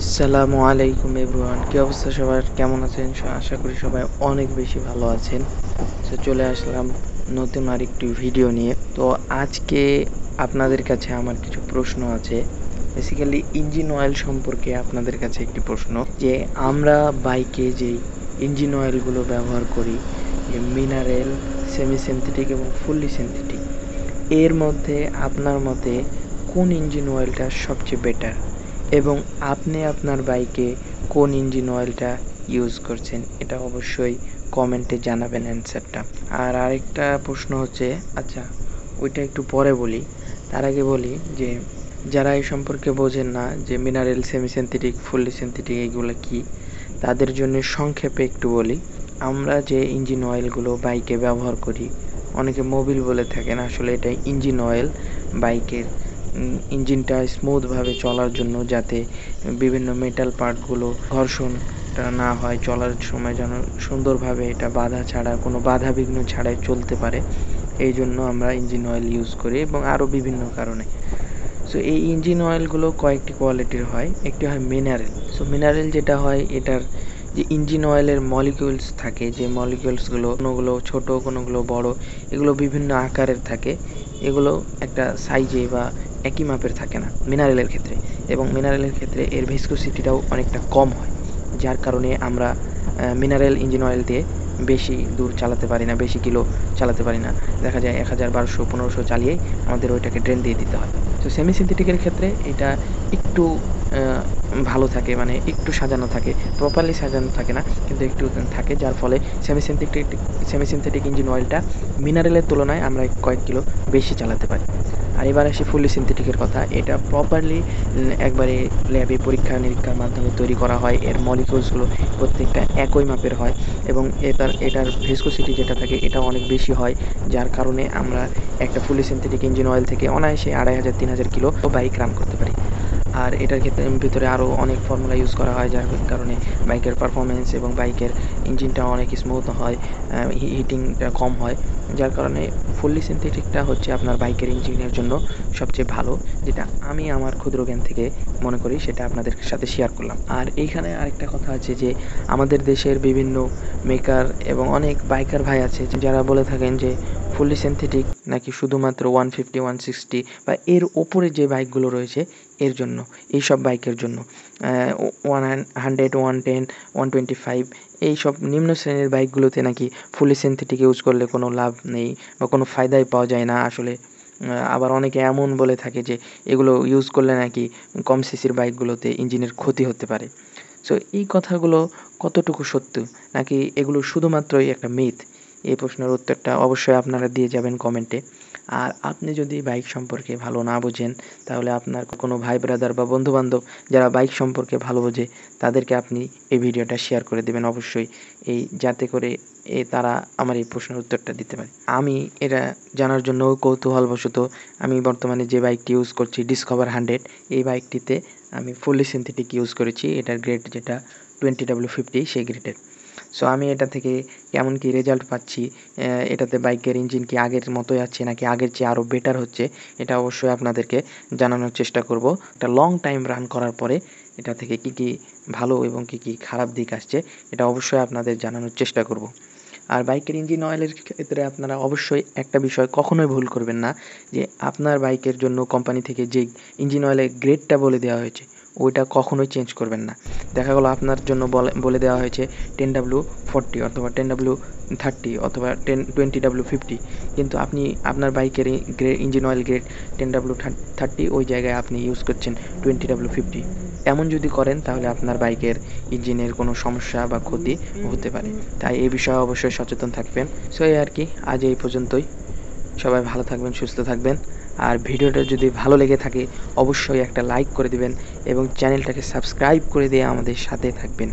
আসসালামু আলাইকুম এভরিওয়ান, কি অবস্থা সবার? কেমন আছেন? আশা করি সবাই অনেক বেশি ভালো আছেন। তো চলে আসলাম নতুন আরেকটি ভিডিও নিয়ে। তো আজকে আপনাদের কাছে আমার কিছু প্রশ্ন আছে। বেসিক্যালি ইঞ্জিন অয়েল সম্পর্কে আপনাদের কাছে একটি প্রশ্ন, যে আমরা বাইকে যেই ইঞ্জিন অয়েলগুলো ব্যবহার করি, মিনারেল, সেমি সিনথেটিক এবং ফুললি সিনথেটিক, এর মধ্যে আপনার মতে কোন ইঞ্জিন অয়েলটা সবচেয়ে বেটার, এবং আপনি আপনার বাইকে কোন ইঞ্জিন অয়েলটা ইউজ করছেন, এটা অবশ্যই কমেন্টে জানাবেন অ্যান্সারটা। আর আরেকটা প্রশ্ন হচ্ছে, আচ্ছা ওইটা একটু পরে বলি, তার আগে বলি যে যারা এই সম্পর্কে বোঝেন না যে mineral, semi synthetic, fully synthetic এগুলো কি, তাদের জন্য সংক্ষেপে একটু বলি। আমরা যে ইঞ্জিন অয়েলগুলো বাইকে ব্যবহার করি, অনেকে মোবিল বলে থাকেন, আসলে এটা ইঞ্জিন অয়েল। বাইকের ইঞ্জিনটা স্মুথভাবে চলার জন্য, যাতে বিভিন্ন মেটাল পার্টগুলো ঘর্ষণটা না হয়, চলার সময় যেন সুন্দরভাবে এটা বাধা ছাড়া, কোনো বাধা বিঘ্ন ছাড়াই চলতে পারে, এই জন্য আমরা ইঞ্জিন অয়েল ইউজ করি, এবং আরও বিভিন্ন কারণে। সো এই ইঞ্জিন অয়েলগুলো কয়েকটি কোয়ালিটির হয়। একটি হয় মিনারেল। সো মিনারেল যেটা হয়, এটার যে ইঞ্জিন অয়েলের মলিকিউলস থাকে, যে মলিকিউলসগুলো কোনোগুলো ছোট, কোনোগুলো বড়, এগুলো বিভিন্ন আকারের থাকে। এগুলো একটা সাইজে বা একই মাপের থাকে না মিনারেলের ক্ষেত্রে, এবং মিনারেলের ক্ষেত্রে এর ভিসকোসিটিটাও অনেকটা কম হয়, যার কারণে আমরা মিনারেল ইঞ্জিন অয়েল দিয়ে বেশি দূর চালাতে পারি না, বেশি কিলো চালাতে পারি না। দেখা যায় 1000, 1200, 1500 চালিয়েই আমাদের ওইটাকে ড্রেন দিয়ে দিতে হয়। তো সেমি সিনথেটিকের ক্ষেত্রে এটা একটু ভালো থাকে, মানে একটু সাজানো থাকে, প্রপারলি সাজানো থাকে না, কিন্তু একটু থাকে, যার ফলে সেমি সিনথেটিক ইঞ্জিন অয়েলটা মিনারেলের তুলনায় আমরা কয়েক কিলো বেশি চালাতে পারি। আর এবার আসি ফুললি সিনথেটিকের কথা। এটা প্রপারলি একবারে ল্যাবে পরীক্ষা নিরীক্ষার মাধ্যমে তৈরি করা হয়। এর মলিকিউলসগুলো প্রত্যেকটা একই মাপের হয়, এবং এটার ভিসকোসিটি যেটা থাকে এটা অনেক বেশি হয়, যার কারণে আমরা একটা ফুললি সিনথেটিক ইঞ্জিন অয়েল থেকে অনায়াসে 2500-3000 কিলো বাইক রান করতে পারি। আর এটার ক্ষেত্রে ভিতরে আরও অনেক ফর্মুলা ইউজ করা হয়, যার কারণে বাইকের পারফরমেন্স এবং বাইকের ইঞ্জিনটা অনেক স্মুথ হয়, হিটিংটা কম হয়, যার কারণে ফুললি সিনথেটিকটা হচ্ছে আপনার বাইকের ইঞ্জিনের জন্য সবচেয়ে ভালো, যেটা আমি আমার ক্ষুদ্র জ্ঞান থেকে মনে করি, সেটা আপনাদের সাথে শেয়ার করলাম। আর এইখানে আরেকটা কথা আছে যে আমাদের দেশের বিভিন্ন মেকার এবং অনেক বাইকার ভাই আছে যারা বলে থাকেন যে ফুললি সিনথেটিক নাকি শুধুমাত্র 150, 160 বা এর ওপরে যে বাইকগুলো রয়েছে এর জন্য, এইসব বাইকের জন্য 100, 110, 125 এইসব নিম্ন শ্রেণীর বাইকগুলোতে নাকি ফুললি সিনথেটিক ইউজ করলে কোনো লাভ নেই বা কোনো ফায়দাই পাওয়া যায় না আসলে। আবার অনেকে এমন বলে থাকে যে এগুলো ইউজ করলে নাকি কম সিসির বাইকগুলোতে ইঞ্জিনের ক্ষতি হতে পারে। সো এই কথাগুলো কতটুকু সত্য, নাকি এগুলো শুধুমাত্রই একটা মিথ? এই প্রশ্নের উত্তরটা অবশ্যই আপনারা দিয়ে যাবেন কমেন্টে। আর আপনি যদি বাইক সম্পর্কে ভালো না বোঝেন, তাহলে আপনার কোনো ভাই ব্রাদার বা বন্ধুবান্ধব যারা বাইক সম্পর্কে ভালো বোঝে, তাদেরকে আপনি এই ভিডিওটা শেয়ার করে দেবেন অবশ্যই, যাতে করে তারা আমার এই প্রশ্নের উত্তরটা দিতে পারে। আমি এটা জানার জন্য কৌতূহলবশত আমি বর্তমানে যে বাইকটি ইউজ করছি, ডিসকভার 100, এই বাইকটিতে আমি ফুললি সিনথেটিক ইউজ করেছি। এটার গ্রেড যেটা 20W50, সেই গ্রেডের। সো আমি এটা থেকে কেমন কি রেজাল্ট পাচ্ছি, এটাতে বাইকের ইঞ্জিন কি আগের মতোই আছে নাকি আগের চেয়ে আরও বেটার হচ্ছে, এটা অবশ্যই আপনাদেরকে জানানোর চেষ্টা করব। একটা লং টাইম রান করার পরে এটা থেকে কী ভালো এবং কী খারাপ দিক আসছে, এটা অবশ্যই আপনাদের জানানোর চেষ্টা করব। আর বাইকের ইঞ্জিন অয়েলের ক্ষেত্রে আপনারা অবশ্যই একটা বিষয় কখনোই ভুল করবেন না, যে আপনার বাইকের জন্য কোম্পানি থেকে যে ইঞ্জিন অয়েলের গ্রেডটা বলে দেওয়া হয়েছে ওইটা কখনোই চেঞ্জ করবেন না। দেখা গেলো আপনার জন্য বলে দেওয়া হয়েছে 10W40 অথবা 10W30 অথবা 20W50, কিন্তু আপনি আপনার বাইকের ইঞ্জিন অয়েল গ্রেড 10W30, ওই জায়গায় আপনি ইউজ করছেন 20W50। এমন যদি করেন তাহলে আপনার বাইকের ইঞ্জিনের কোনো সমস্যা বা ক্ষতি হতে পারে। তাই এই বিষয়ে অবশ্যই সচেতন থাকবেন। সো এই আর কি, আজ এই পর্যন্তই। সবাই ভালো থাকবেন, সুস্থ থাকবেন। আর ভিডিওটা যদি ভালো লেগে থাকে অবশ্যই একটা লাইক করে দিবেন এবং চ্যানেলটাকে সাবস্ক্রাইব করে দিয়ে আমাদের সাথে থাকবেন।